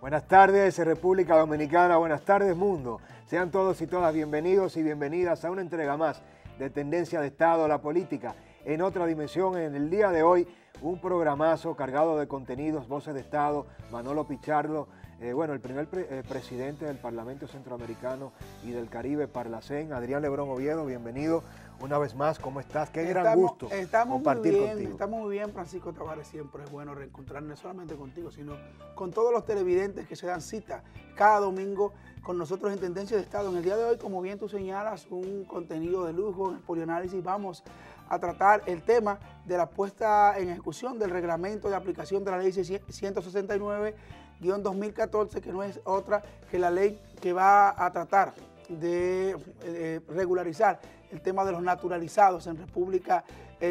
Buenas tardes, República Dominicana, buenas tardes, mundo. Sean todos y todas bienvenidos y bienvenidas a una entrega más de Tendencia de Estado a la Política. En otra dimensión, en el día de hoy, un programazo cargado de contenidos, voces de Estado, Manolo Pichardo, el primer presidente del Parlamento Centroamericano y del Caribe, Parlacén, Adrián Lebrón Oviedo, bienvenido una vez más. ¿Cómo estás? Qué gran gusto compartir contigo. Estamos muy bien, Francisco Tavares. Siempre es bueno reencontrarnos, no solamente contigo, sino con todos los televidentes que se dan cita cada domingo con nosotros en Tendencia de Estado. En el día de hoy, como bien tú señalas, un contenido de lujo. En el Polianálisis vamos a tratar el tema de la puesta en ejecución del reglamento de aplicación de la ley 169-2014, que no es otra que la ley que va a tratar de regularizar el tema de los naturalizados en República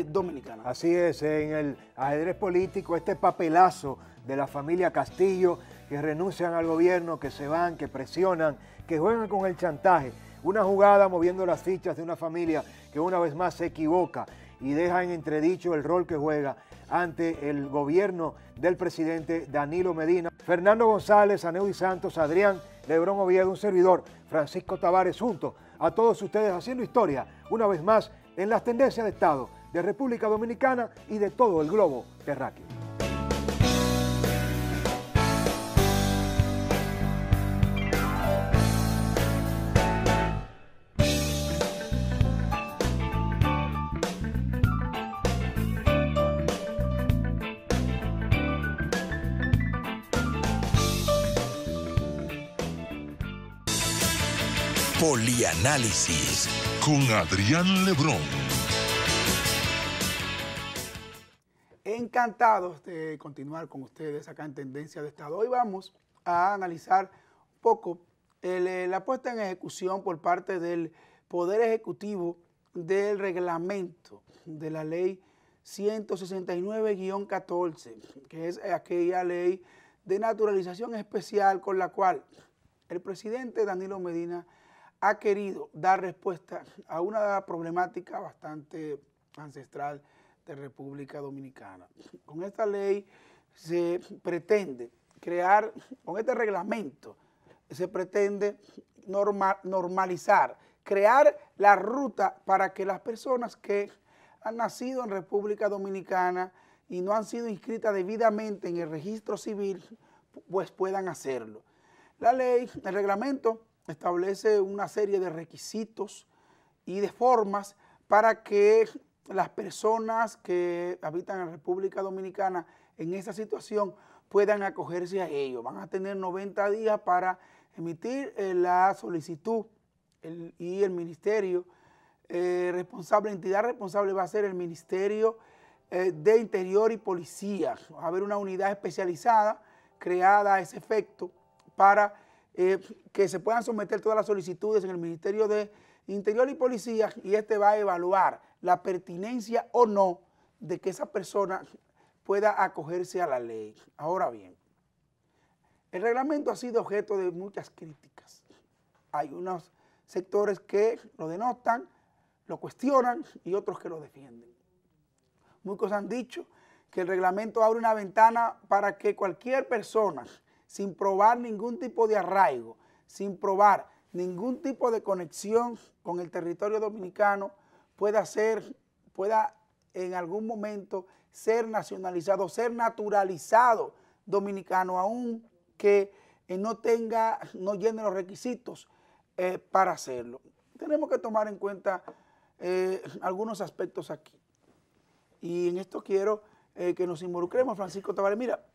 Dominicana. Así es, en el ajedrez político, este papelazo de la familia Castillo, que renuncian al gobierno, que se van, que presionan, que juegan con el chantaje. Una jugada moviendo las fichas de una familia que una vez más se equivoca y deja en entredicho el rol que juega ante el gobierno del presidente Danilo Medina. Fernando González, Aneudi Santos, Adrián Lebrón Oviedo, un servidor, Francisco Tavares, junto a todos ustedes haciendo historia una vez más en las tendencias de Estado de República Dominicana y de todo el globo terráqueo. Polianálisis con Adrián Lebrón. Encantados de continuar con ustedes acá en Tendencia de Estado. Hoy vamos a analizar un poco la puesta en ejecución por parte del Poder Ejecutivo del reglamento de la ley 169-14, que es aquella ley de naturalización especial con la cual el presidente Danilo Medina ha querido dar respuesta a una problemática bastante ancestral de República Dominicana. Con esta ley se pretende crear, con este reglamento, se pretende normalizar, crear la ruta para que las personas que han nacido en República Dominicana y no han sido inscritas debidamente en el registro civil, pues puedan hacerlo. La ley, el reglamento, establece una serie de requisitos y de formas para que las personas que habitan en República Dominicana en esa situación puedan acogerse a ello. Van a tener 90 días para emitir la solicitud y el ministerio responsable, entidad responsable va a ser el Ministerio de Interior y Policía. Va a haber una unidad especializada creada a ese efecto para que se puedan someter todas las solicitudes en el Ministerio de Interior y Policía, y este va a evaluar la pertinencia o no de que esa persona pueda acogerse a la ley. Ahora bien, el reglamento ha sido objeto de muchas críticas. Hay unos sectores que lo denotan, lo cuestionan y otros que lo defienden. Muchos han dicho que el reglamento abre una ventana para que cualquier persona, sin probar ningún tipo de arraigo, sin probar ningún tipo de conexión con el territorio dominicano, pueda en algún momento ser nacionalizado, ser naturalizado dominicano, aun que no llene los requisitos para hacerlo. Tenemos que tomar en cuenta algunos aspectos aquí. Y en esto quiero que nos involucremos, Francisco Tavares. Mira,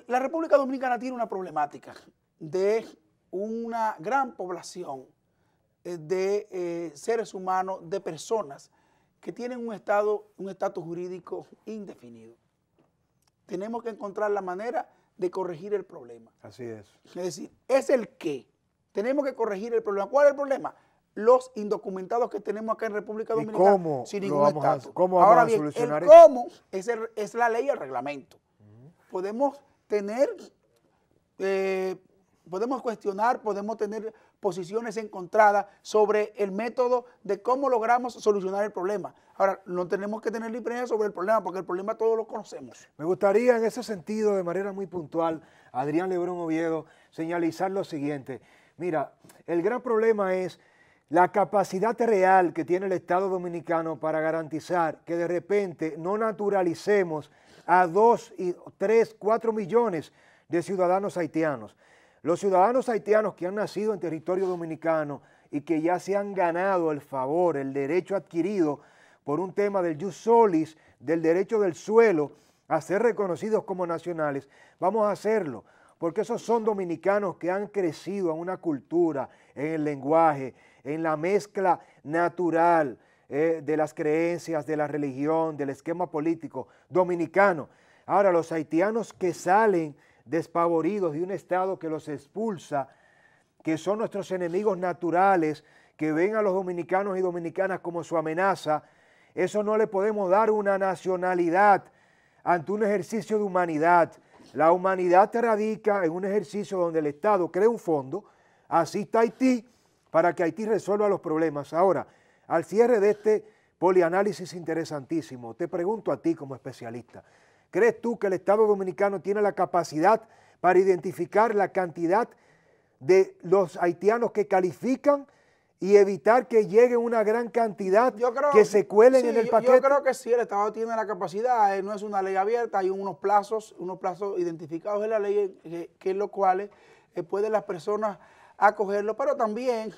la República Dominicana tiene una problemática de una gran población de seres humanos, de personas que tienen un estatus jurídico indefinido. Tenemos que encontrar la manera de corregir el problema. Así es. Es decir, es el qué. Tenemos que corregir el problema. ¿Cuál es el problema? Los indocumentados que tenemos acá en República Dominicana. ¿Y cómo sin ningún estatus? ¿Cómo vamos Ahora a bien, solucionar el esto? cómo es la ley y el reglamento. Podemos tener, podemos cuestionar, podemos tener posiciones encontradas sobre el método de cómo logramos solucionar el problema. Ahora, no tenemos que tener diferencia sobre el problema, porque el problema todos lo conocemos. Me gustaría en ese sentido, de manera muy puntual, Adrián Lebrón Oviedo, señalizar lo siguiente. Mira, el gran problema es la capacidad real que tiene el Estado Dominicano para garantizar que de repente no naturalicemos a 2, 3, 4 millones de ciudadanos haitianos. Los ciudadanos haitianos que han nacido en territorio dominicano y que ya se han ganado el favor, el derecho adquirido por un tema del jus solis, del derecho del suelo a ser reconocidos como nacionales, vamos a hacerlo, porque esos son dominicanos que han crecido en una cultura, en el lenguaje, en la mezcla natural de las creencias, de la religión, del esquema político dominicano. Ahora, los haitianos que salen despavoridos de un Estado que los expulsa, que son nuestros enemigos naturales, que ven a los dominicanos y dominicanas como su amenaza, eso no le podemos dar una nacionalidad ante un ejercicio de humanidad. La humanidad radica en un ejercicio donde el Estado crea un fondo, asista a Haití para que Haití resuelva los problemas. Ahora, al cierre de este polianálisis interesantísimo, te pregunto a ti como especialista, ¿crees tú que el Estado Dominicano tiene la capacidad para identificar la cantidad de los haitianos que califican y evitar que llegue una gran cantidad que se cuelen en el paquete? Yo creo que sí, el Estado tiene la capacidad, no es una ley abierta, hay unos plazos identificados en la ley, que en los cuales pueden las personas acogerlo, pero también,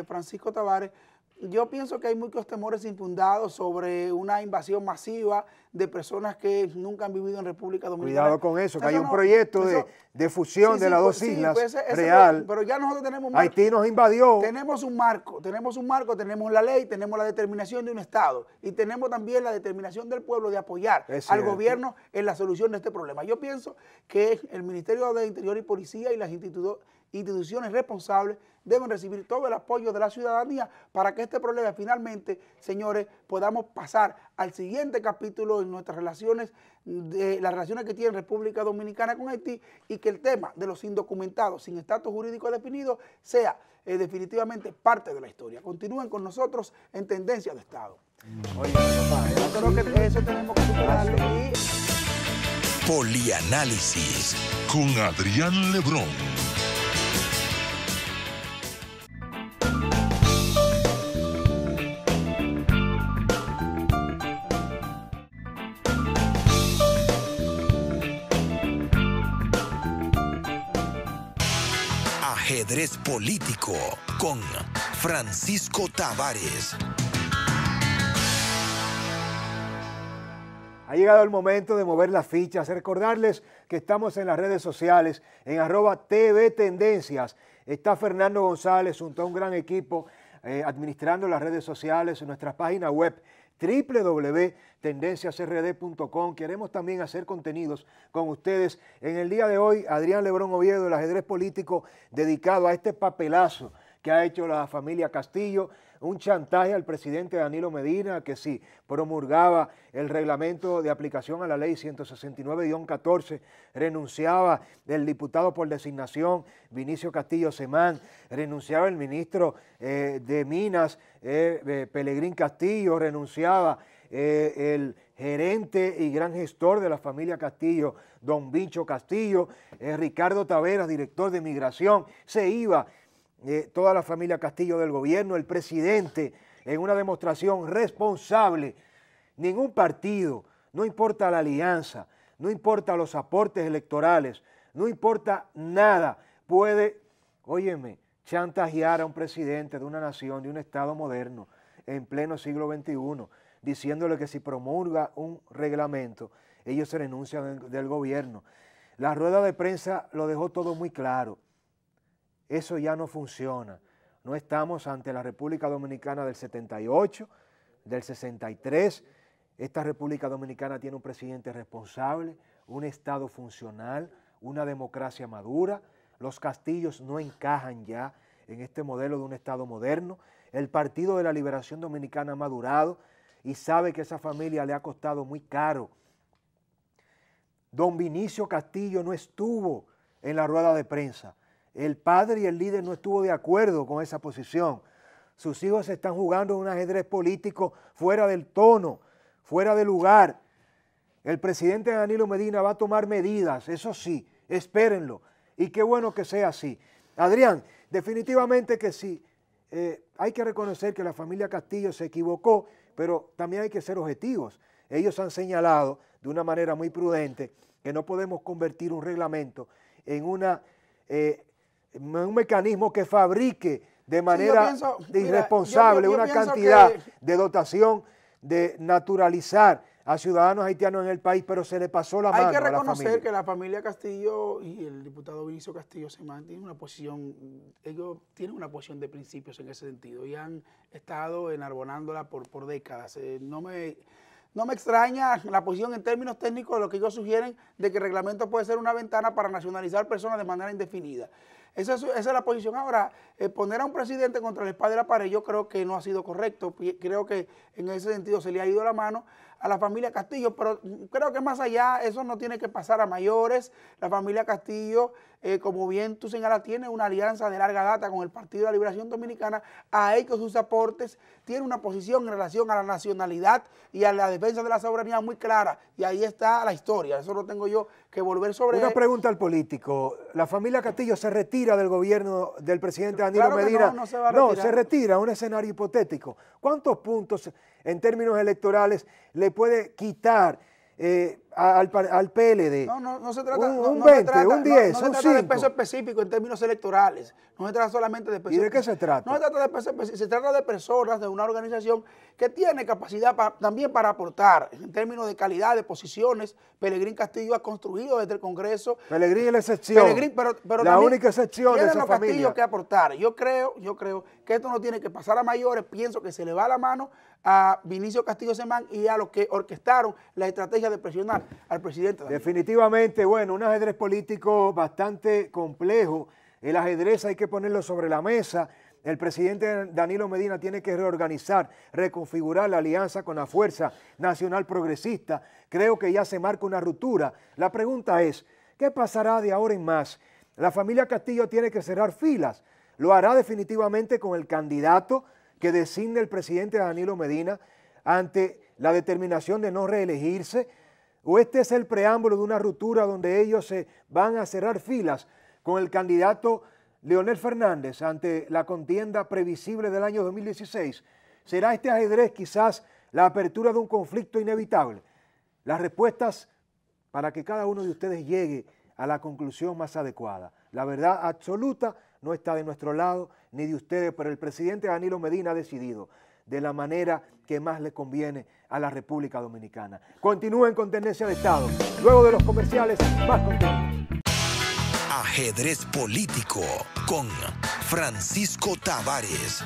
Francisco Tavares, yo pienso que hay muchos temores infundados sobre una invasión masiva de personas que nunca han vivido en República Dominicana. Cuidado con eso, que hay un proyecto de fusión de las dos islas real. Pero ya nosotros tenemos un Haití nos invadió. Tenemos un marco, tenemos la ley, tenemos la determinación de un Estado y tenemos también la determinación del pueblo de apoyar al gobierno en la solución de este problema. Yo pienso que el Ministerio de Interior y Policía y las instituciones responsables deben recibir todo el apoyo de la ciudadanía para que este problema finalmente, señores, podamos pasar al siguiente capítulo en nuestras relaciones, de las relaciones que tiene República Dominicana con Haití, y que el tema de los indocumentados sin estatus jurídico definido sea definitivamente parte de la historia. Continúen con nosotros en Tendencia de Estado. Oye, yo creo que eso tenemos que superarlo. Polianálisis con Adrián Lebrón. Ajedrez político con Francisco Tavares. Ha llegado el momento de mover las fichas, recordarles que estamos en las redes sociales, en @TV Tendencias. Está Fernando González junto a un gran equipo administrando las redes sociales en nuestra página web www.tendenciasrd.com. Queremos también hacer contenidos con ustedes. En el día de hoy, Adrián Lebrón Oviedo, el ajedrez político dedicado a este papelazo que ha hecho la familia Castillo, un chantaje al presidente Danilo Medina, que sí promulgaba el reglamento de aplicación a la ley 169-14, renunciaba el diputado por designación Vinicio Castillo Semán, renunciaba el ministro de Minas, Pelegrín Castillo, renunciaba el gerente y gran gestor de la familia Castillo, don Vincho Castillo, Ricardo Taveras, director de Migración, se iba toda la familia Castillo del gobierno, el presidente, en una demostración responsable. Ningún partido, no importa la alianza, no importa los aportes electorales, no importa nada, puede, óyeme, chantajear a un presidente de una nación, de un Estado moderno, en pleno siglo XXI, diciéndole que si promulga un reglamento, ellos se renuncian del gobierno. La rueda de prensa lo dejó todo muy claro. Eso ya no funciona. No estamos ante la República Dominicana del 78, del 63. Esta República Dominicana tiene un presidente responsable, un Estado funcional, una democracia madura. Los Castillos no encajan ya en este modelo de un Estado moderno. El Partido de la Liberación Dominicana ha madurado y sabe que esa familia le ha costado muy caro. Don Vinicio Castillo no estuvo en la rueda de prensa. El padre y el líder no estuvo de acuerdo con esa posición. Sus hijos se están jugando un ajedrez político fuera del tono, fuera de lugar. El presidente Danilo Medina va a tomar medidas, eso sí, espérenlo. Y qué bueno que sea así. Adrián, definitivamente que sí, hay que reconocer que la familia Castillo se equivocó, pero también hay que ser objetivos. Ellos han señalado de una manera muy prudente que no podemos convertir un reglamento en un mecanismo que fabrique de manera irresponsable una cantidad de dotación de naturalizar a ciudadanos haitianos en el país, pero se le pasó la mano a la familia. Hay que reconocer que la familia Castillo y el diputado Vinicio Castillo se mantienen una posición, ellos tienen una posición de principios en ese sentido y han estado enarbonándola por décadas. No me extraña la posición en términos técnicos de lo que ellos sugieren de que el reglamento puede ser una ventana para nacionalizar personas de manera indefinida. Esa es la posición. Ahora, poner a un presidente contra la espada y la pared yo creo que no ha sido correcto. Creo que en ese sentido se le ha ido la mano a la familia Castillo, pero creo que más allá eso no tiene que pasar a mayores. La familia Castillo, como bien tú señalas, tiene una alianza de larga data con el Partido de la Liberación Dominicana, ha hecho sus aportes, tiene una posición en relación a la nacionalidad y a la defensa de la soberanía muy clara, y ahí está la historia, eso no tengo yo que volver sobre Una pregunta al político, ¿la familia Castillo se retira del gobierno del presidente Danilo Medina? No se va a retirar. No, se retira, un escenario hipotético. ¿Cuántos puntos en términos electorales le puede quitar al PLD? No se trata un 20, un 10, no un se trata de 5. peso específico en términos electorales, no se trata solamente de peso. ¿Y de qué se trata? No se trata de peso específico, se trata de personas, de una organización que tiene capacidad también para aportar en términos de calidad de posiciones. Pelegrín Castillo ha construido desde el Congreso. Pelegrín es la excepción, pero la única excepción de esa los familia. Castillo que aportar. Yo creo que esto no tiene que pasar a mayores. Pienso que se le va la mano a Vinicio Castillo Semán y a los que orquestaron la estrategia de presionar al presidente. Definitivamente, bueno, un ajedrez político bastante complejo. El ajedrez hay que ponerlo sobre la mesa. El presidente Danilo Medina tiene que reorganizar, reconfigurar la alianza con la Fuerza Nacional Progresista. Creo que ya se marca una ruptura. La pregunta es, ¿qué pasará de ahora en más? La familia Castillo tiene que cerrar filas. Lo hará definitivamente con el candidato que designe el presidente Danilo Medina ante la determinación de no reelegirse. ¿O este es el preámbulo de una ruptura donde ellos se van a cerrar filas con el candidato Leonel Fernández ante la contienda previsible del año 2016? ¿Será este ajedrez quizás la apertura de un conflicto inevitable? Las respuestas para que cada uno de ustedes llegue a la conclusión más adecuada. La verdad absoluta no está de nuestro lado ni de ustedes, pero el presidente Danilo Medina ha decidido de la manera que más le conviene a la República Dominicana. Continúen con Tendencia de Estado. Luego de los comerciales, más contenido. Ajedrez político con Francisco Tavares.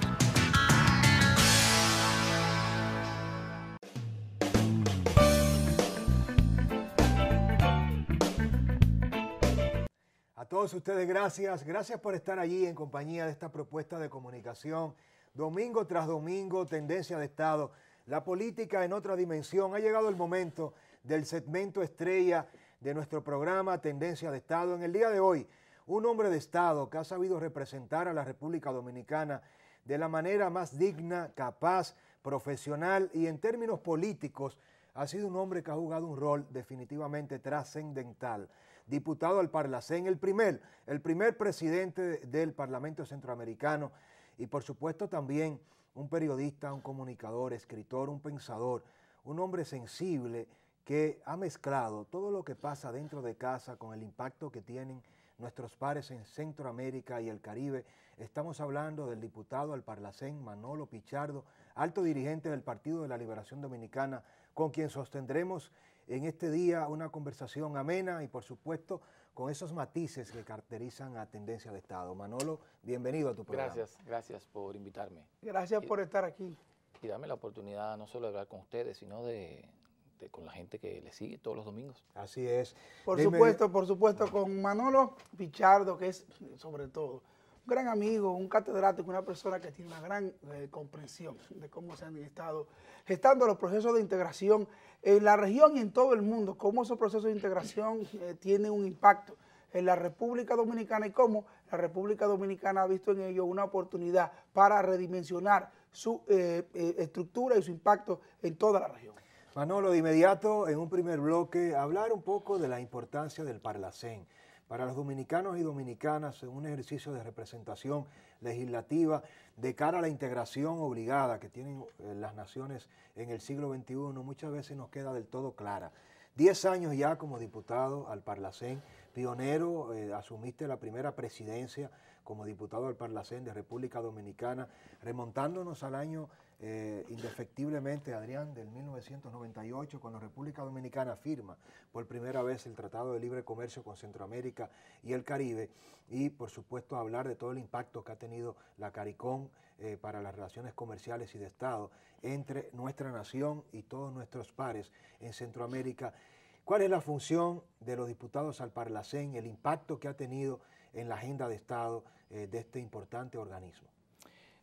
A todos ustedes gracias por estar allí en compañía de esta propuesta de comunicación. Domingo tras domingo, Tendencia de Estado, la política en otra dimensión. Ha llegado el momento del segmento estrella de nuestro programa Tendencia de Estado. En el día de hoy, un hombre de Estado que ha sabido representar a la República Dominicana de la manera más digna, capaz, profesional y en términos políticos, ha sido un hombre que ha jugado un rol definitivamente trascendental. Diputado al Parlacén, el primer presidente del Parlamento Centroamericano y por supuesto también un periodista, un comunicador, escritor, un pensador, un hombre sensible que ha mezclado todo lo que pasa dentro de casa con el impacto que tienen nuestros pares en Centroamérica y el Caribe. Estamos hablando del diputado al Parlacén, Manolo Pichardo, alto dirigente del Partido de la Liberación Dominicana, con quien sostendremos en este día una conversación amena y por supuesto con esos matices que caracterizan a Tendencia de Estado. Manolo, bienvenido a tu programa. Gracias por invitarme. Gracias por estar aquí. Y darme la oportunidad no solo de hablar con ustedes, sino con la gente que le sigue todos los domingos. Así es. Por supuesto, con Manolo Pichardo, que es sobre todo un gran amigo, un catedrático, una persona que tiene una gran comprensión de cómo se han estado gestando los procesos de integración en la región y en todo el mundo, cómo esos procesos de integración tienen un impacto en la República Dominicana y cómo la República Dominicana ha visto en ello una oportunidad para redimensionar su estructura y su impacto en toda la región. Manolo, de inmediato, en un primer bloque, hablar un poco de la importancia del Parlacén. Para los dominicanos y dominicanas, un ejercicio de representación legislativa de cara a la integración obligada que tienen las naciones en el siglo XXI, muchas veces nos queda del todo clara. 10 años ya como diputado al Parlacén, pionero, asumiste la primera presidencia como diputado al Parlacén de República Dominicana, remontándonos al año indefectiblemente, Adrián, del 1998, cuando República Dominicana firma por primera vez el Tratado de Libre Comercio con Centroamérica y el Caribe, y por supuesto hablar de todo el impacto que ha tenido la CARICOM para las relaciones comerciales y de Estado entre nuestra nación y todos nuestros pares en Centroamérica. ¿Cuál es la función de los diputados al Parlacén, el impacto que ha tenido en la agenda de Estado de este importante organismo?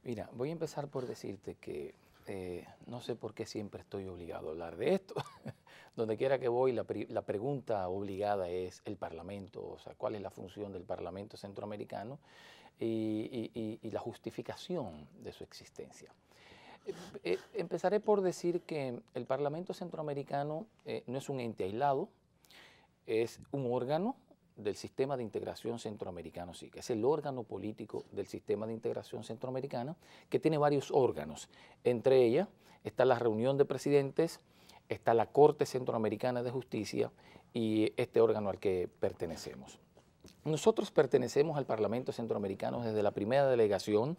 Mira, voy a empezar por decirte que no sé por qué siempre estoy obligado a hablar de esto. Donde quiera que voy, la pregunta obligada es el Parlamento, o sea, cuál es la función del Parlamento centroamericano y la justificación de su existencia. Empezaré por decir que el Parlamento centroamericano no es un ente aislado, es un órgano del Sistema de Integración Centroamericano, sí, que es el órgano político del Sistema de Integración Centroamericana, que tiene varios órganos. Entre ellas está la reunión de presidentes, está la Corte Centroamericana de Justicia y este órgano al que pertenecemos. Nosotros pertenecemos al Parlamento Centroamericano desde la primera delegación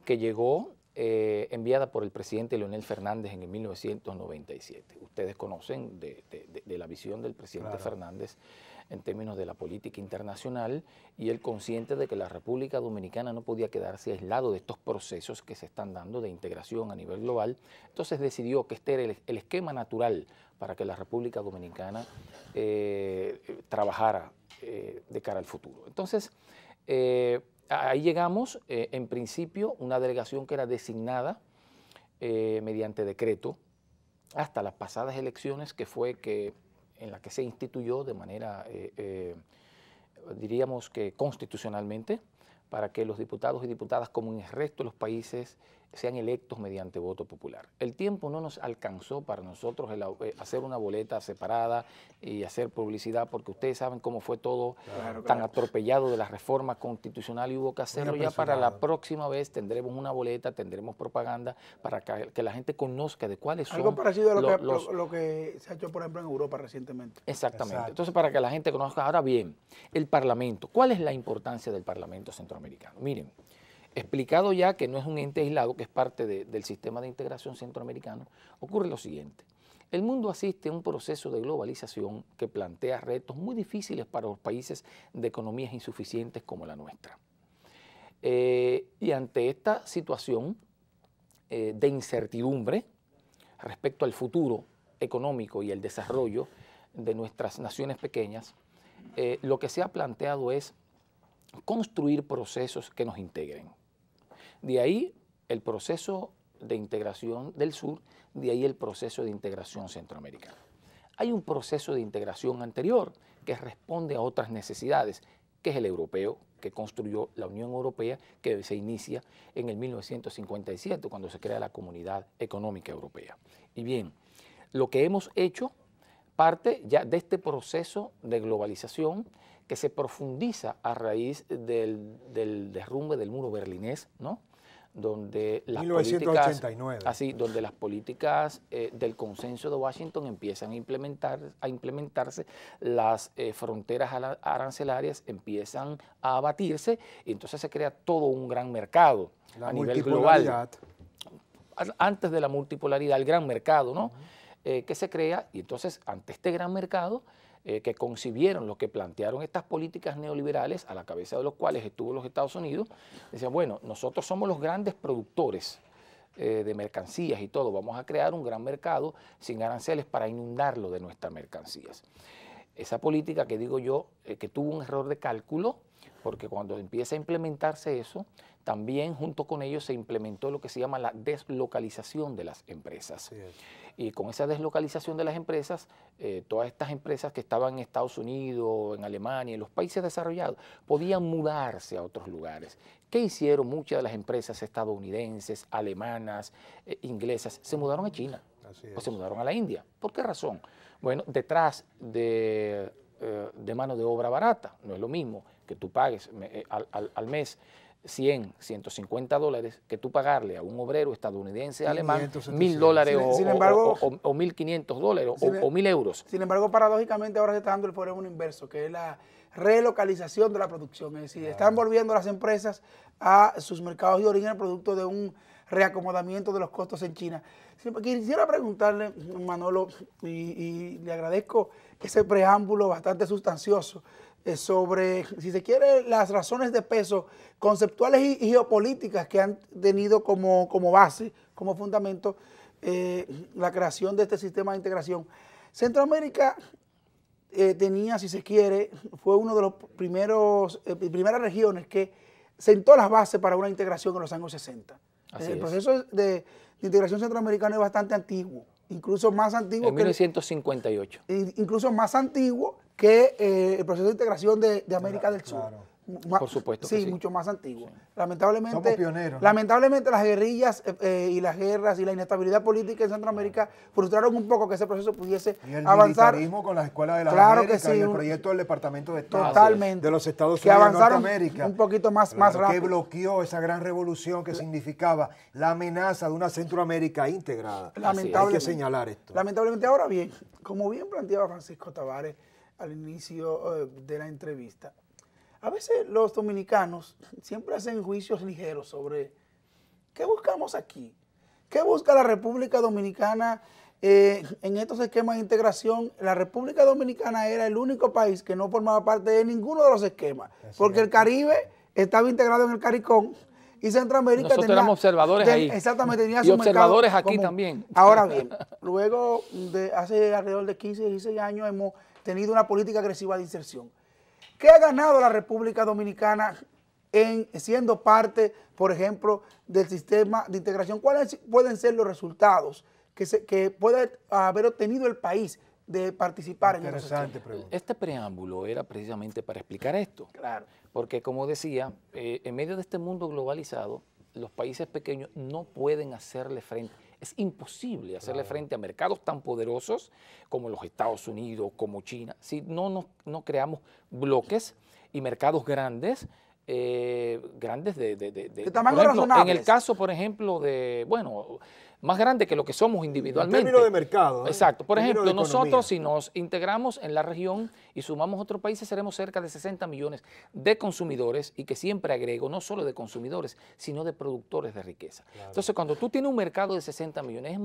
que llegó enviada por el presidente Leonel Fernández en el 1997. Ustedes conocen de la visión del presidente Fernández en términos de la política internacional y él consciente de que la República Dominicana no podía quedarse aislado de estos procesos que se están dando de integración a nivel global. Entonces decidió que este era el esquema natural para que la República Dominicana trabajara de cara al futuro. Entonces, ahí llegamos, en principio, una delegación que era designada mediante decreto hasta las pasadas elecciones, que fue en la que se instituyó de manera, diríamos que constitucionalmente, para que los diputados y diputadas, como en el resto de los países, sean electos mediante voto popular. El tiempo no nos alcanzó para nosotros hacer una boleta separada y hacer publicidad, porque ustedes saben cómo fue todo tan atropellado de la reforma constitucional y hubo que hacerlo. Ya para la próxima vez tendremos una boleta, tendremos propaganda para que la gente conozca de cuáles son. Algo parecido a lo que se ha hecho, por ejemplo, en Europa recientemente. Exactamente. Exacto. Entonces, para que la gente conozca. Ahora bien, el Parlamento. ¿Cuál es la importancia del Parlamento centroamericano? Miren, explicado ya que no es un ente aislado, que es parte del sistema de integración centroamericano, ocurre lo siguiente. El mundo asiste a un proceso de globalización que plantea retos muy difíciles para los países de economías insuficientes como la nuestra. Y ante esta situación de incertidumbre respecto al futuro económico y el desarrollo de nuestras naciones pequeñas, lo que se ha planteado es construir procesos que nos integren. De ahí el proceso de integración del sur, de ahí el proceso de integración centroamericana. Hay un proceso de integración anterior que responde a otras necesidades, que es el europeo, que construyó la Unión Europea, que se inicia en el 1957, cuando se crea la Comunidad Económica Europea. Y bien, lo que hemos hecho parte ya de este proceso de globalización que se profundiza a raíz del derrumbe del muro berlinés, ¿no? Donde las 1989. donde las políticas del consenso de Washington empiezan a implementarse, las fronteras arancelarias empiezan a abatirse y entonces se crea todo un gran mercado a nivel global. Antes de la multipolaridad, el gran mercado, ¿no? Que se crea, y entonces ante este gran mercado que concibieron, lo que plantearon estas políticas neoliberales, a la cabeza de los cuales estuvo los Estados Unidos, decían, bueno, nosotros somos los grandes productores de mercancías y todo, vamos a crear un gran mercado sin aranceles para inundarlo de nuestras mercancías. Esa política que digo yo, que tuvo un error de cálculo, porque cuando empieza a implementarse eso, también junto con ello se implementó lo que se llama la deslocalización de las empresas. Sí. Y con esa deslocalización de las empresas, todas estas empresas que estaban en Estados Unidos, en Alemania, en los países desarrollados, podían mudarse a otros lugares. ¿Qué hicieron muchas de las empresas estadounidenses, alemanas, inglesas? Se mudaron a China o se mudaron a la India. ¿Por qué razón? Bueno, detrás de mano de obra barata, no es lo mismo que tú pagues al mes 100, 150 dólares, que tú pagarle a un obrero estadounidense, alemán, $1.000 o 1.500 dólares o 1.000 euros. Sin embargo, paradójicamente ahora se está dando el fenómeno inverso, que es la relocalización de la producción. Es decir, están volviendo las empresas a sus mercados de origen producto de un reacomodamiento de los costos en China. Quisiera preguntarle, Manolo, y le agradezco ese preámbulo bastante sustancioso, sobre, si se quiere, las razones de peso conceptuales y geopolíticas que han tenido como base, como fundamento, la creación de este sistema de integración. Centroamérica tenía, si se quiere, fue uno de los primeras regiones que sentó las bases para una integración en los años 60. El proceso de integración centroamericana es bastante antiguo, incluso más antiguo en 1958. Incluso más antiguo que el proceso de integración de América del Sur. Claro. Por supuesto sí, que sí. Mucho más antiguo. Lamentablemente, somos pioneros, ¿no? Lamentablemente las guerrillas y las guerras y la inestabilidad política en Centroamérica frustraron un poco que ese proceso pudiese avanzar. Y el militarismo con las escuelas de las claro Américas, que sí, y el proyecto del Departamento de Estado totalmente, de los Estados Unidos que avanzaron de Norteamérica, un poquito más rápido. Que bloqueó esa gran revolución que significaba la amenaza de una Centroamérica integrada. Hay que señalar esto. Lamentablemente, ahora bien, como bien planteaba Francisco Tavares al inicio de la entrevista, a veces los dominicanos siempre hacen juicios ligeros sobre qué buscamos aquí, qué busca la República Dominicana en estos esquemas de integración. La República Dominicana era el único país que no formaba parte de ninguno de los esquemas, porque el Caribe estaba integrado en el CARICOM y Centroamérica nosotros éramos observadores ahí. Exactamente, tenía y su observadores mercado aquí común. También. Ahora bien, luego de hace alrededor de 15, 16 años hemos tenido una política agresiva de inserción. ¿Qué ha ganado la República Dominicana en siendo parte, por ejemplo, del sistema de integración? ¿Cuáles pueden ser los resultados que puede haber obtenido el país de participar en el sistema? Este preámbulo era precisamente para explicar esto. Claro. Porque, como decía, en medio de este mundo globalizado, los países pequeños no pueden hacerle frente. Es imposible hacerle frente a mercados tan poderosos como los Estados Unidos, como China, si no creamos bloques y mercados grandes, de tamaño razonable. En el caso, por ejemplo, más grande que lo que somos individualmente. En términos de mercado. Exacto. Por ejemplo, nosotros si nos integramos en la región y sumamos otros países, seremos cerca de 60 millones de consumidores, y que siempre agrego, no solo de consumidores, sino de productores de riqueza. Claro. Entonces, cuando tú tienes un mercado de 60 millones,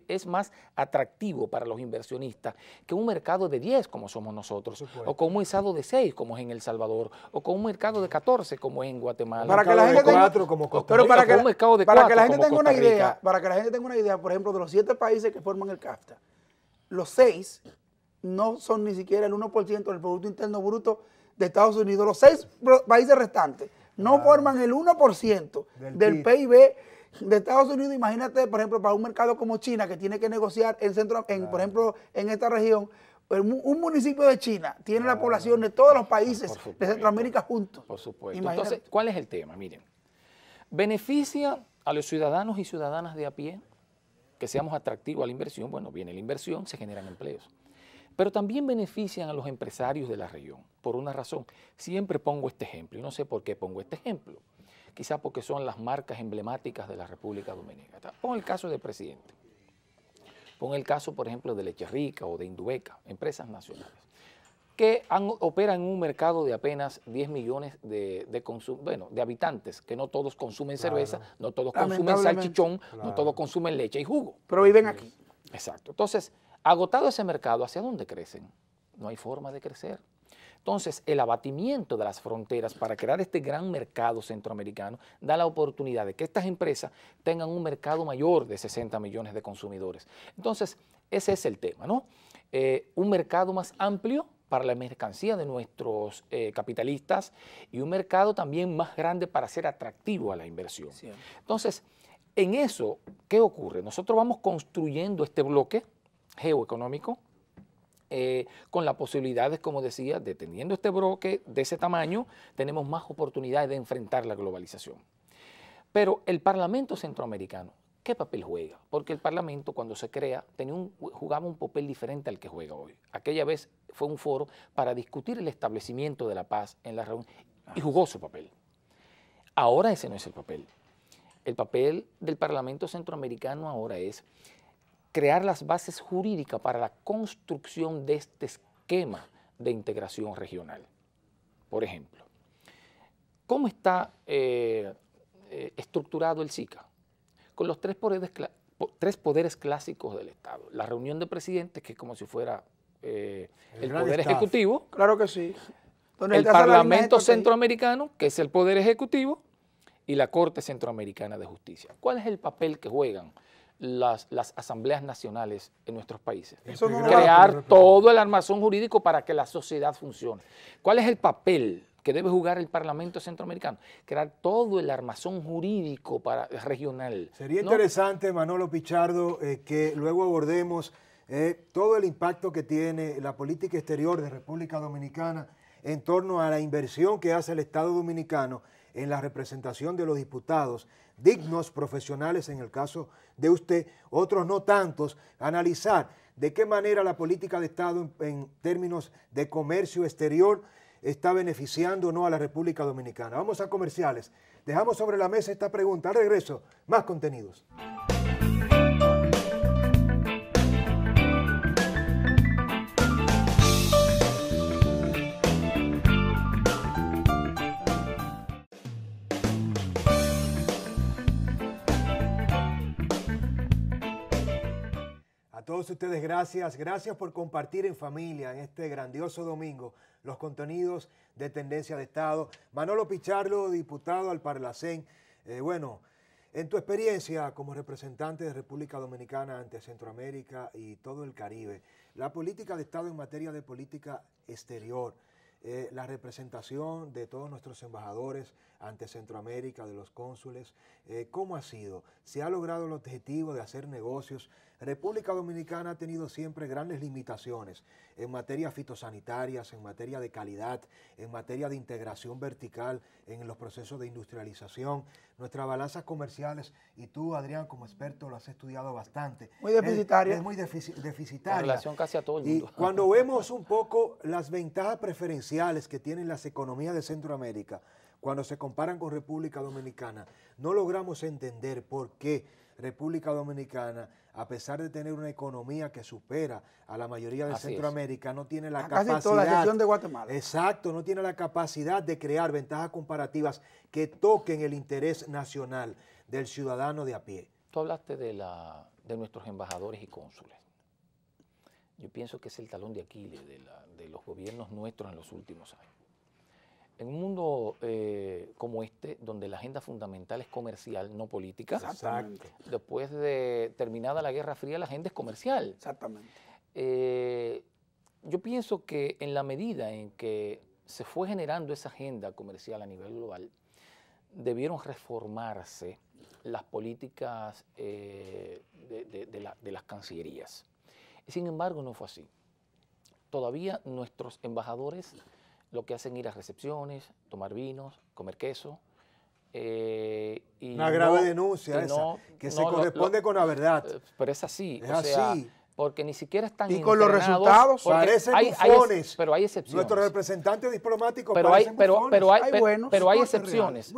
es más atractivo para los inversionistas que un mercado de 10, como somos nosotros, o con un mercado de 6, como es en El Salvador, o con un mercado de 14, como es en Guatemala. Para que la gente tenga, para que la gente tenga una idea, tengo una idea, por ejemplo, de los 7 países que forman el CAFTA, los 6 no son ni siquiera el 1% del Producto Interno Bruto de Estados Unidos. Los 6 países restantes no forman el 1% del PIB de Estados Unidos. Imagínate, por ejemplo, para un mercado como China, que tiene que negociar por ejemplo, en esta región, un municipio de China tiene la población de todos los países de Centroamérica juntos. Por supuesto. Imagínate. Entonces, ¿cuál es el tema? Miren, beneficia a los ciudadanos y ciudadanas de a pie que seamos atractivos a la inversión. Bueno, viene la inversión, se generan empleos. Pero también benefician a los empresarios de la región, por una razón. Siempre pongo este ejemplo, y no sé por qué pongo este ejemplo. Quizá porque son las marcas emblemáticas de la República Dominicana. Pon el caso del presidente. Pon el caso, por ejemplo, de Leche Rica o de Indubeca, empresas nacionales, que operan en un mercado de apenas 10 millones de habitantes, que no todos consumen cerveza, no todos consumen salchichón, no todos consumen leche y jugo. Pero viven aquí. Exacto. Entonces, agotado ese mercado, ¿hacia dónde crecen? No hay forma de crecer. Entonces, el abatimiento de las fronteras para crear este gran mercado centroamericano da la oportunidad de que estas empresas tengan un mercado mayor de 60 millones de consumidores. Entonces, ese es el tema, ¿no? Un mercado más amplio para la mercancía de nuestros capitalistas y un mercado también más grande para ser atractivo a la inversión. Sí. Entonces, en eso, ¿qué ocurre? Nosotros vamos construyendo este bloque geoeconómico con las posibilidades, como decía, de teniendo este bloque de ese tamaño, tenemos más oportunidades de enfrentar la globalización. Pero el Parlamento Centroamericano, ¿qué papel juega? Porque el Parlamento, cuando se crea, jugaba un papel diferente al que juega hoy. Aquella vez fue un foro para discutir el establecimiento de la paz en la reunión y jugó su papel. Ahora ese no es el papel. El papel del Parlamento Centroamericano ahora es crear las bases jurídicas para la construcción de este esquema de integración regional. Por ejemplo, ¿cómo está estructurado el SICA? Con los tres poderes clásicos del Estado. La reunión de presidentes, que es como si fuera el poder ejecutivo. Claro que sí. El Parlamento Centroamericano, que es el poder ejecutivo, y la Corte Centroamericana de Justicia. ¿Cuál es el papel que juegan las asambleas nacionales en nuestros países? Crear todo el armazón jurídico para que la sociedad funcione. ¿Cuál es el papel que debe jugar el Parlamento Centroamericano? Crear todo el armazón jurídico regional. Sería interesante, Manolo Pichardo, que luego abordemos todo el impacto que tiene la política exterior de República Dominicana en torno a la inversión que hace el Estado Dominicano en la representación de los diputados, dignos profesionales en el caso de usted, otros no tantos, analizar de qué manera la política de Estado en términos de comercio exterior está beneficiando o no a la República Dominicana. Vamos a comerciales. Dejamos sobre la mesa esta pregunta. Al regreso, más contenidos. A todos ustedes gracias por compartir en familia en este grandioso domingo los contenidos de Tendencia de Estado. Manolo Pichardo, diputado al Parlacén, bueno, en tu experiencia como representante de República Dominicana ante Centroamérica y todo el Caribe, la política de Estado en materia de política exterior, la representación de todos nuestros embajadores ante Centroamérica, de los cónsules, ¿cómo ha sido? ¿Se ha logrado el objetivo de hacer negocios? República Dominicana ha tenido siempre grandes limitaciones en materia fitosanitarias, en materia de calidad, en materia de integración vertical, en los procesos de industrialización. Nuestras balanzas comerciales, y tú, Adrián, como experto, lo has estudiado bastante. Muy deficitaria. Es muy deficitaria. En relación casi a todo el mundo. Y cuando vemos un poco las ventajas preferenciales que tienen las economías de Centroamérica, cuando se comparan con República Dominicana, no logramos entender por qué República Dominicana, a pesar de tener una economía que supera a la mayoría de Centroamérica, no tiene la capacidad. Casi toda la región de Guatemala. Exacto, no tiene la capacidad de crear ventajas comparativas que toquen el interés nacional del ciudadano de a pie. Tú hablaste de nuestros embajadores y cónsules. Yo pienso que es el talón de Aquiles de los gobiernos nuestros en los últimos años. En un mundo como este, donde la agenda fundamental es comercial, no política. Exactamente. Después de terminada la Guerra Fría, la agenda es comercial. Exactamente. Yo pienso que en la medida en que se fue generando esa agenda comercial a nivel global, debieron reformarse las políticas de las cancillerías. Sin embargo, no fue así. Todavía nuestros embajadores lo que hacen ir a recepciones, tomar vinos, comer queso. Y una grave denuncia esa, que se corresponde con la verdad. Pero es así. Es así. Porque ni siquiera están y con los resultados parecen bufones. Pero hay excepciones. Nuestros representantes diplomáticos pero parecen bufones. Pero hay excepciones.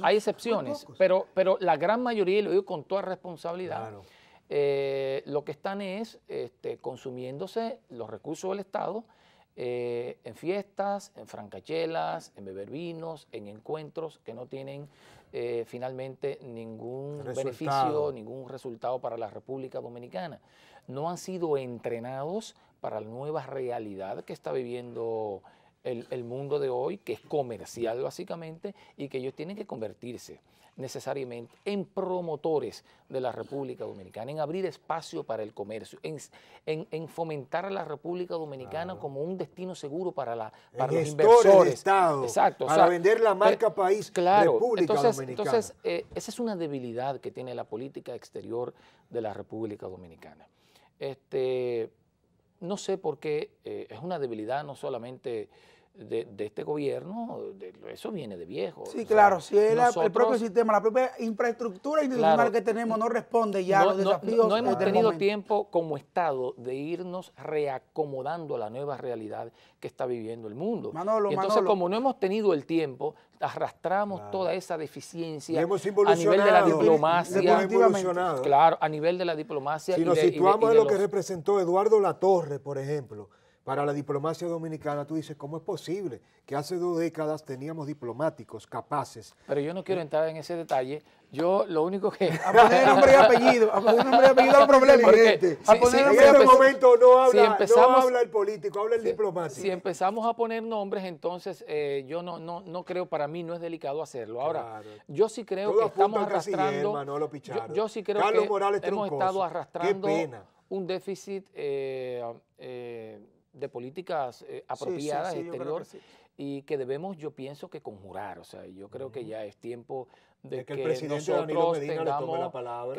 Hay excepciones. Pero la gran mayoría, y lo digo con toda responsabilidad, claro, lo que están es consumiéndose los recursos del Estado en fiestas, en francachelas, en beber vinos, en encuentros que no tienen finalmente ningún beneficio, ningún resultado para la República Dominicana. No han sido entrenados para la nueva realidad que está viviendo el mundo de hoy, que es comercial básicamente, y que ellos tienen que convertirse necesariamente en promotores de la República Dominicana, en abrir espacio para el comercio, en fomentar a la República Dominicana como un destino seguro para los inversores. De Estado, exacto, para vender la marca país, claro, República Dominicana. Entonces, esa es una debilidad que tiene la política exterior de la República Dominicana. No sé por qué es una debilidad no solamente de este gobierno, eso viene de viejo. Sí, claro, si el propio sistema, la propia infraestructura institucional que tenemos no responde ya a los desafíos. No hemos tenido tiempo como Estado de irnos reacomodando a la nueva realidad que está viviendo el mundo. Entonces, como no hemos tenido el tiempo, arrastramos toda esa deficiencia a nivel de la diplomacia. Claro, a nivel de la diplomacia. Si nos situamos en lo que representó Eduardo Latorre, por ejemplo, para la diplomacia dominicana, tú dices, ¿cómo es posible que hace 2 décadas teníamos diplomáticos capaces? Pero yo no quiero entrar en ese detalle. Yo lo único que... A poner nombre y apellido, al problema. En este momento no habla el político, habla el diplomático. Si empezamos a poner nombres, entonces yo no creo, para mí no es delicado hacerlo. Ahora, yo sí creo que estamos arrastrando... Yo sí creo que hemos estado arrastrando un déficit de políticas apropiadas, exterior, y que debemos, yo pienso que conjurar. O sea, yo creo que ya es tiempo de que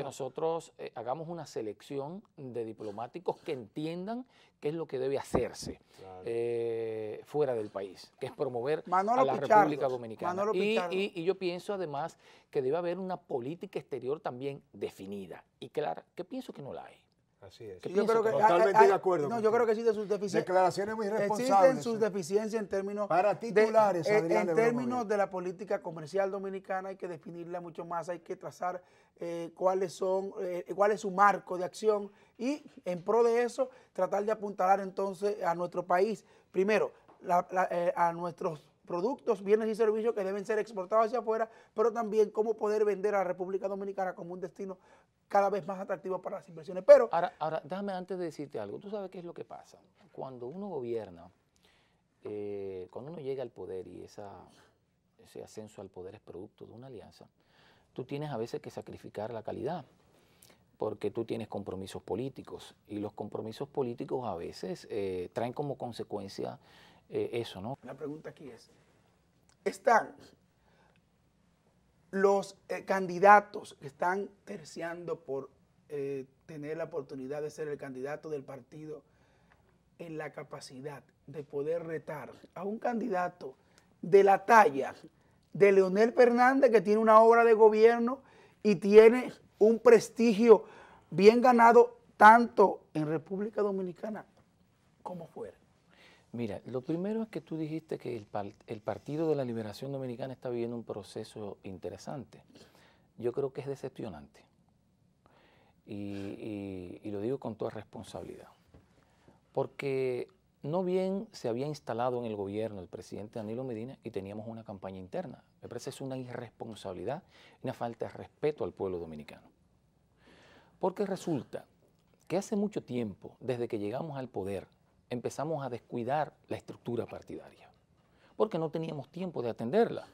nosotros hagamos una selección de diplomáticos que entiendan qué es lo que debe hacerse fuera del país, que es promover a la República Dominicana. Y yo pienso además que debe haber una política exterior también definida y clara, que pienso que no la hay. Así es. Yo creo que totalmente de acuerdo. No, yo creo que existen sus deficiencias. Declaraciones muy responsables. Existen sus deficiencias en términos para titulares, en términos de la política comercial dominicana. Hay que definirla mucho más, hay que trazar cuál es su marco de acción y en pro de eso tratar de apuntalar entonces a nuestro país. Primero, a nuestros productos, bienes y servicios que deben ser exportados hacia afuera, pero también cómo poder vender a la República Dominicana como un destino cada vez más atractivo para las inversiones. Pero ahora, déjame antes de decirte algo. Tú sabes qué es lo que pasa. Cuando uno gobierna, cuando uno llega al poder y ese ascenso al poder es producto de una alianza, tú tienes a veces que sacrificar la calidad, porque tú tienes compromisos políticos y los compromisos políticos a veces traen como consecuencia eso, ¿no? La pregunta aquí ¿están los candidatos que están terciando por tener la oportunidad de ser el candidato del partido en la capacidad de poder retar a un candidato de la talla de Leonel Fernández, que tiene una obra de gobierno y tiene un prestigio bien ganado tanto en República Dominicana como fuera? Mira, lo primero es que tú dijiste que el Partido de la Liberación Dominicana está viviendo un proceso interesante. Yo creo que es decepcionante. Y lo digo con toda responsabilidad. Porque no bien se había instalado en el gobierno el presidente Danilo Medina y teníamos una campaña interna. Me parece que es una irresponsabilidad y una falta de respeto al pueblo dominicano. Porque resulta que hace mucho tiempo, desde que llegamos al poder, empezamos a descuidar la estructura partidaria, porque no teníamos tiempo de atenderla.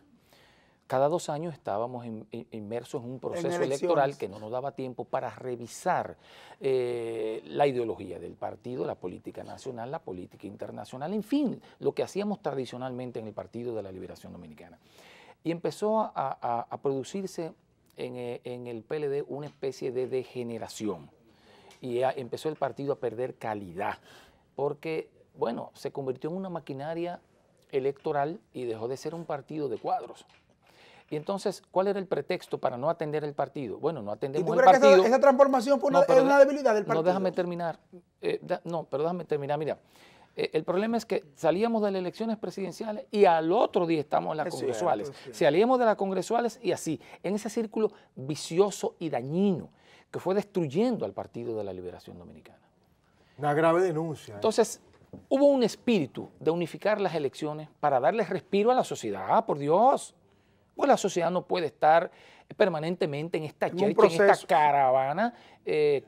Cada 2 años estábamos inmersos en un proceso electoral que no nos daba tiempo para revisar la ideología del partido, la política nacional, la política internacional, en fin, lo que hacíamos tradicionalmente en el Partido de la Liberación Dominicana. Y empezó a producirse en el PLD una especie de degeneración y empezó el partido a perder calidad, porque, bueno, se convirtió en una maquinaria electoral y dejó de ser un partido de cuadros. Y entonces, ¿cuál era el pretexto para no atender el partido? Bueno, no atendemos el partido. Que esa transformación fue una debilidad del partido? No, déjame terminar. Pero déjame terminar. Mira, el problema es que salíamos de las elecciones presidenciales y al otro día estamos en las congresuales. Salíamos de las congresuales y así, en ese círculo vicioso y dañino que fue destruyendo al Partido de la Liberación Dominicana. Una grave denuncia. Entonces, hubo un espíritu de unificar las elecciones para darle respiro a la sociedad. ¡Ah, por Dios! Pues la sociedad no puede estar permanentemente en esta un chercha, en proceso. esta caravana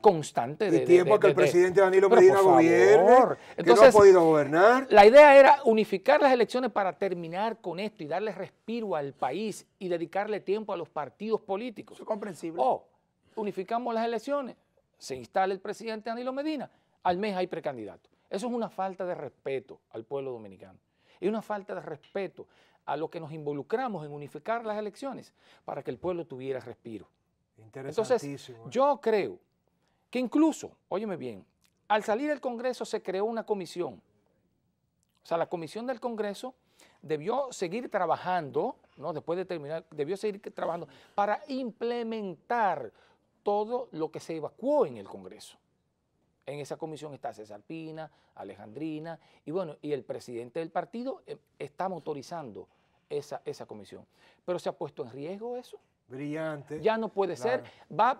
constante Y tiempo que el presidente Danilo Pero, Medina por favor. gobierne, que no ha Entonces, podido gobernar. la idea era unificar las elecciones para terminar con esto y darle respiro al país y dedicarle tiempo a los partidos políticos. Eso es comprensible. O unificamos las elecciones, se instala el presidente Danilo Medina, al mes hay precandidato. Eso es una falta de respeto al pueblo dominicano. Y una falta de respeto a lo que nos involucramos en unificar las elecciones para que el pueblo tuviera respiro. Entonces, yo creo que incluso, óyeme bien, al salir del Congreso se creó una comisión. O sea, la comisión del Congreso debió seguir trabajando, ¿no? Después de terminar, debió seguir trabajando para implementar todo lo que se evacuó en el Congreso. En esa comisión está César Pina, Alejandrina, y bueno, y el presidente del partido está motorizando esa comisión. Pero se ha puesto en riesgo eso. Brillante. Ya no puede Claro. ser. Va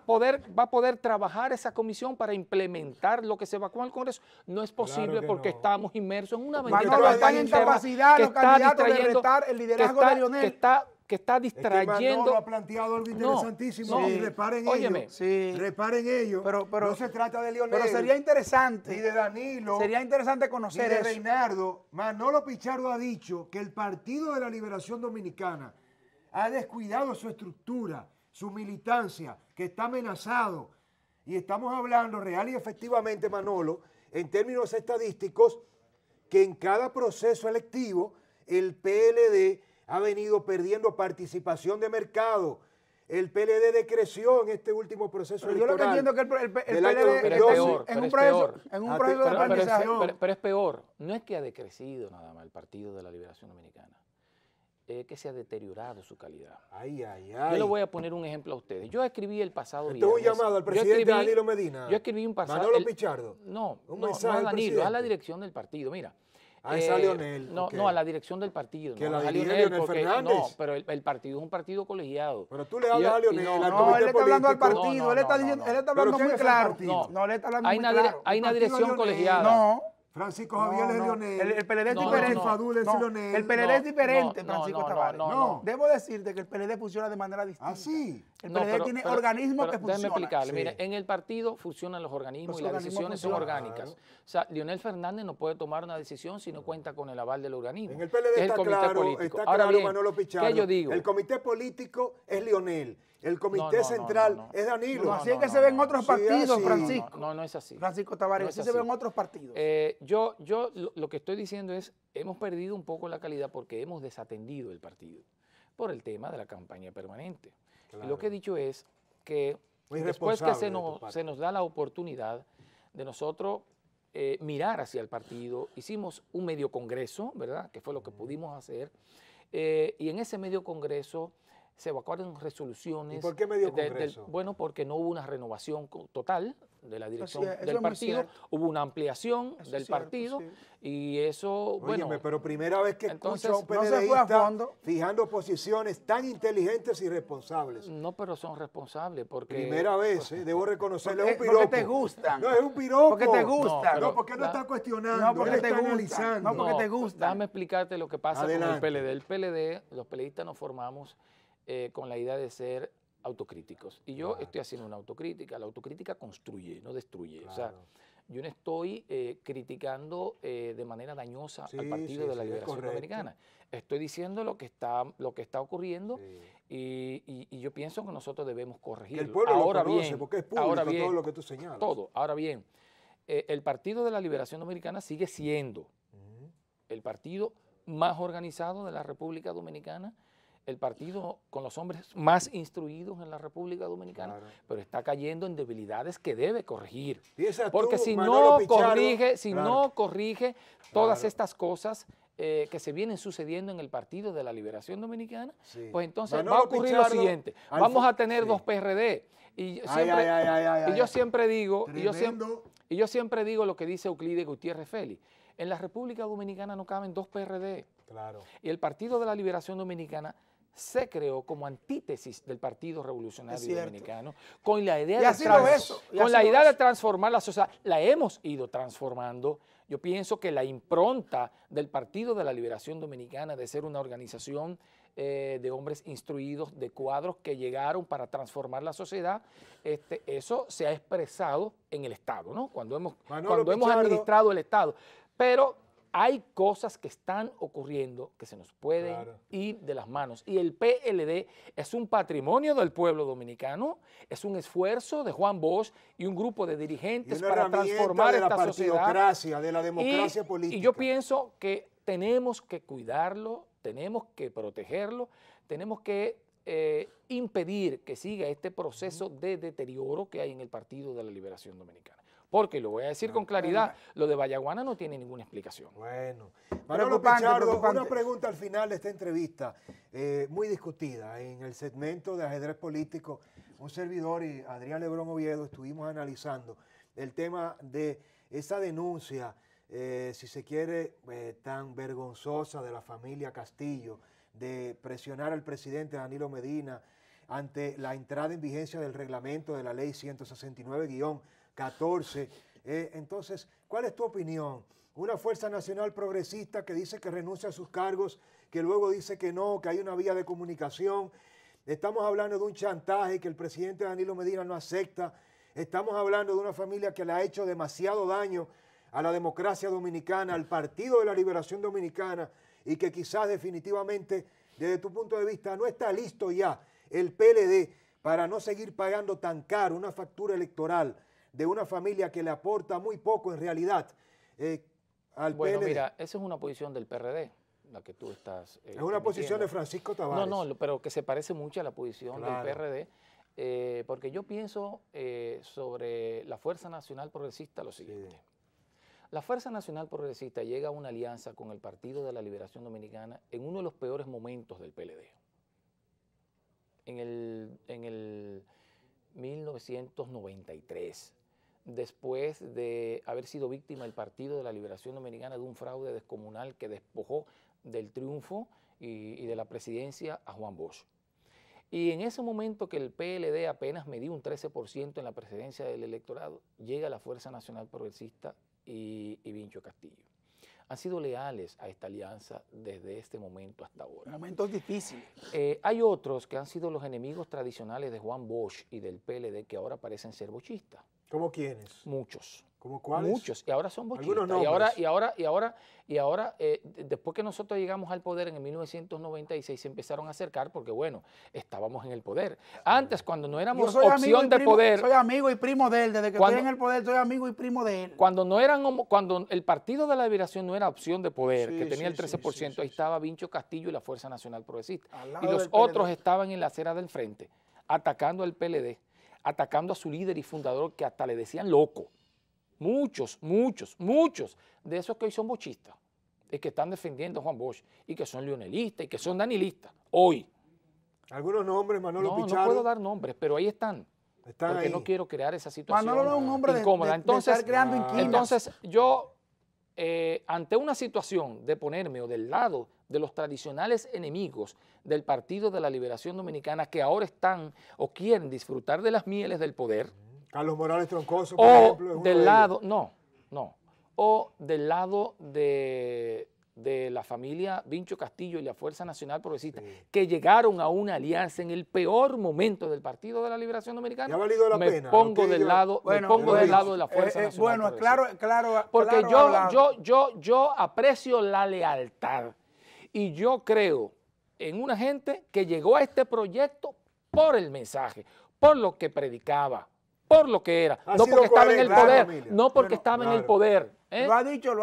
a poder trabajar esa comisión para implementar lo que se evacuó en el Congreso. No es posible Claro que porque no. estamos inmersos en una Manolo, Manolo, están en interna capacidad que los está candidatos de distrayendo, retar el liderazgo de Lionel. que está Es que distrayendo. Manolo ha planteado algo interesantísimo no. y reparen Óyeme. ello. Sí. Reparen ello. Pero- no se trata de Lionel, Pero sería ni interesante, de Danilo, sería interesante ni conocer de eso. Reinaldo. Manolo Pichardo ha dicho que el Partido de la Liberación Dominicana ha descuidado su estructura, su militancia, que está amenazado. Y estamos hablando real y efectivamente, Manolo, en términos estadísticos, que en cada proceso electivo el PLD ha venido perdiendo participación de mercado. El PLD decreció en este último proceso Pero yo lo que electoral. entiendo es que el del año PLD Pero es 2012. peor, en pero un es proceso, peor. en un Ah, proceso de pero- aprendizaje. Pero es peor. No es que ha decrecido nada más el Partido de la Liberación Dominicana. Es que se ha deteriorado su calidad. Ay, ay, Yo ay. le voy a poner un ejemplo a ustedes. Yo escribí el pasado Esto es un viernes. llamado al yo presidente escribí- Danilo Medina. Yo escribí un pasado. Manolo Pichardo. No, Un no, mensaje no a al Danilo, a la presidente. dirección del partido. Mira. Ah, es a Lionel, No, ok. no, a la dirección del partido. Que no, la no es a dirige Lionel, Leonel porque- Fernández. No, pero el partido es un partido colegiado. Pero tú le Y hablas yo- a y Lionel, no, al No, comité él está hablando al político. partido, No, él está no, diciendo, no. él está ¿Pero hablando quién muy es el claro. partido? No, él está hablando Hay muy una, claro. hay una El partido dirección Lionel. colegiada. No, Francisco Javier es no, Lionel. el PLD es No, diferente. no, Fadul es No, Lionel. el PLD es diferente, no, Francisco no, Tavares. no. Debo decirte que el PLD funciona de manera distinta. ¿Ah, sí? El No, PLD tiene pero- organismos pero que déjeme funcionan. explicarle. Sí. Mire, en el partido funcionan los organismos Los y las organismos decisiones son funcionan. orgánicas. O sea, Leonel Fernández no puede tomar una decisión si no cuenta con el aval del organismo. En el PLD que es está el comité claro, político. está Ahora claro, bien, Manolo Pichardo. ¿qué yo digo? El comité político es Lionel. El comité No, no, central no, no. es Danilo. No, así es que se ven otros Sí, partidos, así. Francisco. No es así. Francisco Tavares, No es así se así. ven otros partidos. Yo lo que estoy diciendo es, hemos perdido un poco la calidad porque hemos desatendido el partido por el tema de la campaña permanente. Y lo que he dicho es que Muy después que responsable de tu parte. se nos da la oportunidad de nosotros mirar hacia el partido, hicimos un medio congreso, ¿verdad? Que fue lo que pudimos hacer. Y en ese medio congreso se evacuaron resoluciones. ¿Y por qué medio congreso? Bueno, porque no hubo una renovación total de la dirección Eso es del muy partido, cierto. hubo una ampliación Eso es del cierto, partido sí. y eso, bueno, Óyeme, pero primera vez que entonces, escucho a un no se fue a PLDista fondo. fijando posiciones tan inteligentes y responsables. no, pero son responsables porque... Primera vez, debo reconocerlo. Es un Porque piropo. te gustan. No, es un piropo. Porque te gustan. No, porque no la- está cuestionando, No, porque él te está gustan. analizando. No, porque te gustan. Déjame explicarte lo que pasa Adelante. con el PLD. El PLD, los PLDistas nos formamos con la idea de ser autocríticos. Y yo estoy haciendo una autocrítica. La autocrítica construye, no destruye. O sea, Claro. yo no estoy criticando de manera dañosa Sí, al Partido sí, de la sí, es Liberación correcto. Dominicana. Estoy diciendo lo que está ocurriendo Sí. y yo pienso que nosotros debemos Que corregirlo. el pueblo Ahora lo conoce, bien, porque es público ahora bien, todo lo que tú señalas. todo. Ahora bien, el Partido de la Liberación Dominicana sigue siendo el partido más organizado de la República Dominicana, el partido con los hombres más instruidos en la República Dominicana, Claro. pero está cayendo en debilidades que debe corregir. Piensa Porque tú, si Manolo no Pichardo, corrige, claro. no corrige todas Claro. estas cosas que se vienen sucediendo en el Partido de la Liberación Dominicana, Sí. pues entonces Manolo va a ocurrir lo Pichardo, siguiente. al Vamos fu- a tener sí. dos PRD. Y yo Ay, siempre, ay, y yo ay. siempre digo, Tremendo. y yo siempre digo lo que dice Euclides Gutiérrez Félix. En la República Dominicana no caben dos PRD. Claro. Y el Partido de la Liberación Dominicana se creó como antítesis del Partido Revolucionario Es cierto. Dominicano, con la idea, Y ha sido eso, y ha con la sido idea de eso. transformar la sociedad. La hemos ido transformando. Yo pienso que la impronta del Partido de la Liberación Dominicana de ser una organización de hombres instruidos, de cuadros que llegaron para transformar la sociedad, eso se ha expresado en el Estado, ¿no? Cuando hemos administrado el Estado. Pero hay cosas que están ocurriendo que se nos pueden ir de las manos. Y el PLD es un patrimonio del pueblo dominicano, es un esfuerzo de Juan Bosch y un grupo de dirigentes para transformar esta sociedad. De la democracia política. Y yo pienso que tenemos que cuidarlo, tenemos que protegerlo, tenemos que impedir que siga este proceso de deterioro que hay en el Partido de la Liberación Dominicana. Porque, lo voy a decir con claridad, lo de Vallaguana no tiene ninguna explicación. Bueno, Manolo Pichardo, una pregunta al final de esta entrevista, muy discutida en el segmento de ajedrez político. Un servidor y Adrián Lebrón Oviedo estuvimos analizando el tema de esa denuncia, si se quiere, tan vergonzosa de la familia Castillo, de presionar al presidente Danilo Medina ante la entrada en vigencia del reglamento de la ley 169-14. Entonces, ¿cuál es tu opinión? Una Fuerza Nacional Progresista que dice que renuncia a sus cargos, que luego dice que no, que hay una vía de comunicación. Estamos hablando de un chantaje que el presidente Danilo Medina no acepta. Estamos hablando de una familia que le ha hecho demasiado daño a la democracia dominicana, al Partido de la Liberación Dominicana, y que quizás definitivamente, desde tu punto de vista, no está listo ya el PLD para no seguir pagando tan caro una factura electoral de una familia que le aporta muy poco en realidad al PLD. Mira, esa es una posición del PRD, la que tú estás es una posición de Francisco Tavares. No, pero que se parece mucho a la posición del PRD, porque yo pienso sobre la Fuerza Nacional Progresista lo siguiente. Sí. La Fuerza Nacional Progresista llega a una alianza con el Partido de la Liberación Dominicana en uno de los peores momentos del PLD. En el 1993, después de haber sido víctima el Partido de la Liberación Dominicana de un fraude descomunal que despojó del triunfo y de la presidencia a Juan Bosch. Y en ese momento que el PLD apenas medía un 13% en la presidencia del electorado, llega la Fuerza Nacional Progresista y Vincho Castillo. Han sido leales a esta alianza desde este momento hasta ahora. Momentos difíciles. Hay otros que han sido los enemigos tradicionales de Juan Bosch y del PLD que ahora parecen ser bochistas. ¿Cómo quiénes? Muchos. ¿Cómo cuáles? Muchos, y ahora son bochistas. Y ahora, después que nosotros llegamos al poder en el 1996, se empezaron a acercar porque, bueno, estábamos en el poder. Antes, cuando no éramos opción de poder... Soy amigo y primo de él, desde que estoy en el poder soy amigo y primo de él. Cuando el Partido de la Liberación no era opción de poder, que tenía el 13%, ahí estaba Vincho Castillo y la Fuerza Nacional Progresista. Y los otros estaban en la acera del frente, atacando al PLD, atacando a su líder y fundador, que hasta le decían loco. Muchos de esos que hoy son bochistas y que están defendiendo a Juan Bosch y que son leonelistas y que son danilistas, hoy. ¿Algunos nombres, Manolo Pichardo? No puedo dar nombres, pero ahí están. Porque ahí. No quiero crear esa situación Manolo es un hombre incómoda. de estar creando inquilinas. Entonces, yo, ante una situación de ponerme o del lado de los tradicionales enemigos del Partido de la Liberación Dominicana que ahora están o quieren disfrutar de las mieles del poder, Carlos Morales Troncoso, por ejemplo, es del lado, o del lado de la familia Vincho Castillo y la Fuerza Nacional Progresista, que llegaron a una alianza en el peor momento del Partido de la Liberación Dominicana. ¿Y ha valido la pena? Me pongo del lado de la Fuerza Nacional Progresista. Claro. Porque yo aprecio la lealtad y yo creo en una gente que llegó a este proyecto por el mensaje, por lo que predicaba, por lo que era, no porque estaba en el poder, no porque estaba en el poder. Lo ha dicho.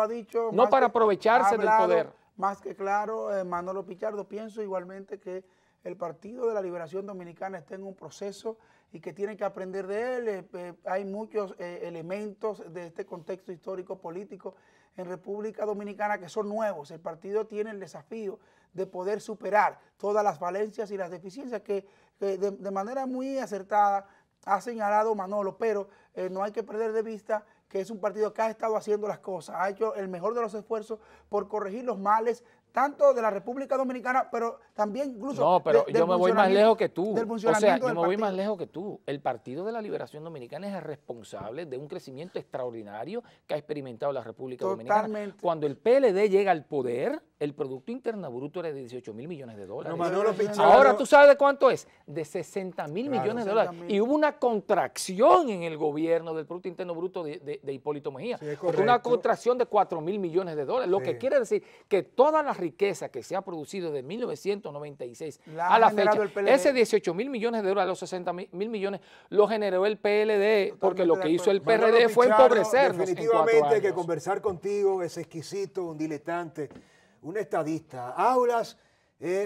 No para aprovecharse del poder. Más que claro, Manolo Pichardo, pienso igualmente que el Partido de la Liberación Dominicana está en un proceso y que tiene que aprender de él. Hay muchos elementos de este contexto histórico político en República Dominicana que son nuevos. El partido tiene el desafío de poder superar todas las falencias y las deficiencias que de manera muy acertada ha señalado Manolo, pero no hay que perder de vista que es un partido que ha estado haciendo las cosas, ha hecho el mejor de los esfuerzos por corregir los males tanto de la República Dominicana, pero también incluso No, pero yo me voy más lejos que tú. Del O funcionamiento sea, yo me voy del más partido. lejos que tú. El Partido de la Liberación Dominicana es el responsable de un crecimiento extraordinario que ha experimentado la República Dominicana. Totalmente. Cuando el PLD llega al poder, el Producto Interno Bruto era de 18.000 millones de dólares. No, Manolo Pichardo. Ahora tú sabes de cuánto es, de 60.000 Claro, millones de dólares. 60.000. Y hubo una contracción en el gobierno del Producto Interno Bruto de Hipólito Mejía. Sí, es Porque una correcto. contracción de 4.000 millones de dólares. Lo Sí. que quiere decir que toda la riqueza que se ha producido de 1996 La ha a la generado fecha, el PLD. ese 18.000 millones de dólares, los 60.000 millones, lo generó el PLD, porque lo que de hizo el acuerdo. Manolo PRD fue Pichardo, empobrecernos en 4 definitivamente años. que conversar contigo es exquisito, un diletante, un estadista. Hablas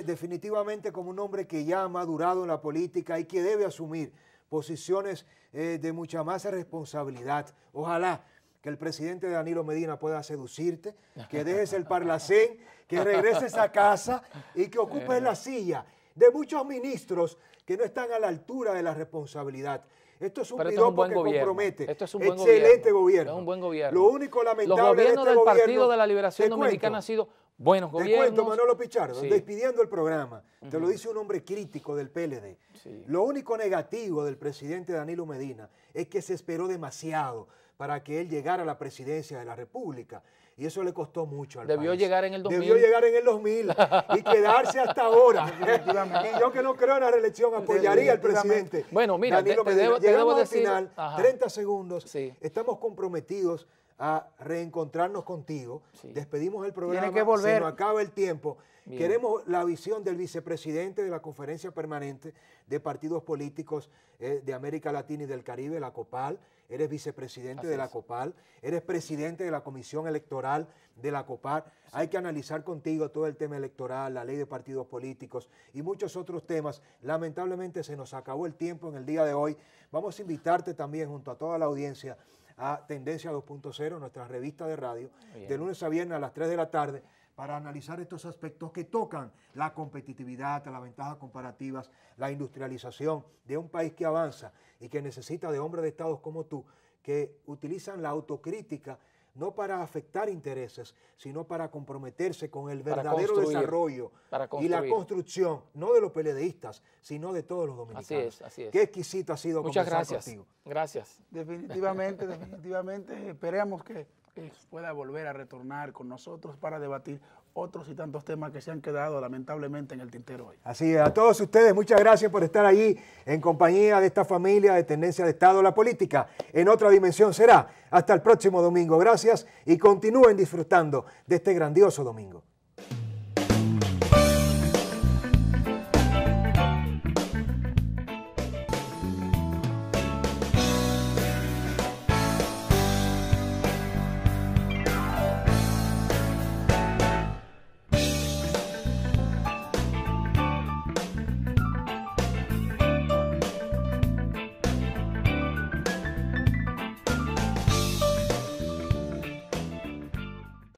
definitivamente como un hombre que ya ha madurado en la política y que debe asumir posiciones de mucha más responsabilidad. Ojalá que el presidente Danilo Medina pueda seducirte, que dejes el parlacén, que regreses a casa y que ocupes la silla de muchos ministros que no están a la altura de la responsabilidad. Esto es un Pero esto es un piropo buen que gobierno. compromete. Esto es un buen Excelente gobierno. gobierno. Es un buen gobierno. Lo único Los lamentable de gobiernos este del gobierno, Partido de la Liberación te Dominicana cuento, han sido buenos te gobiernos. cuento, Manolo Pichardo, Sí. despidiendo el programa, te lo dice un hombre crítico del PLD. Sí. Lo único negativo del presidente Danilo Medina es que se esperó demasiado para que él llegara a la presidencia de la República. Y eso le costó mucho al Debió país. llegar en el 2000. Debió llegar en el 2000 y quedarse hasta ahora. Definitivamente. Y yo que no creo en la reelección apoyaría al presidente. Bueno, mira, Danilo te Medina. debo Llegamos al decir- final, Ajá. 30 segundos. Sí. Estamos comprometidos a reencontrarnos contigo. Sí. Despedimos el programa. Tiene que volver. Se nos acaba el tiempo. Bien. Queremos la visión del vicepresidente de la Conferencia Permanente de Partidos Políticos de América Latina y del Caribe, la COPAL. Eres vicepresidente Así de la es. COPAL, eres presidente de la Comisión Electoral de la COPAL. Hay que analizar contigo todo el tema electoral, la ley de partidos políticos y muchos otros temas. Lamentablemente se nos acabó el tiempo en el día de hoy. Vamos a invitarte también junto a toda la audiencia a Tendencia 2.0, nuestra revista de radio, Bien. de lunes a viernes a las 3 de la tarde, para analizar estos aspectos que tocan la competitividad, las ventajas comparativas, la industrialización de un país que avanza y que necesita de hombres de Estado como tú, que utilizan la autocrítica no para afectar intereses, sino para comprometerse con el Para verdadero construir, desarrollo para y la construir. construcción, no de los PLDistas, sino de todos los dominicanos. Así es, así es. Qué exquisito ha sido Muchas conversar gracias. contigo. Gracias. Definitivamente, definitivamente. Esperemos que pueda volver a retornar con nosotros para debatir otros y tantos temas que se han quedado lamentablemente en el tintero hoy. Así es, a todos ustedes, muchas gracias por estar allí en compañía de esta familia de Tendencia de Estado. La política en otra dimensión será hasta el próximo domingo. Gracias y continúen disfrutando de este grandioso domingo.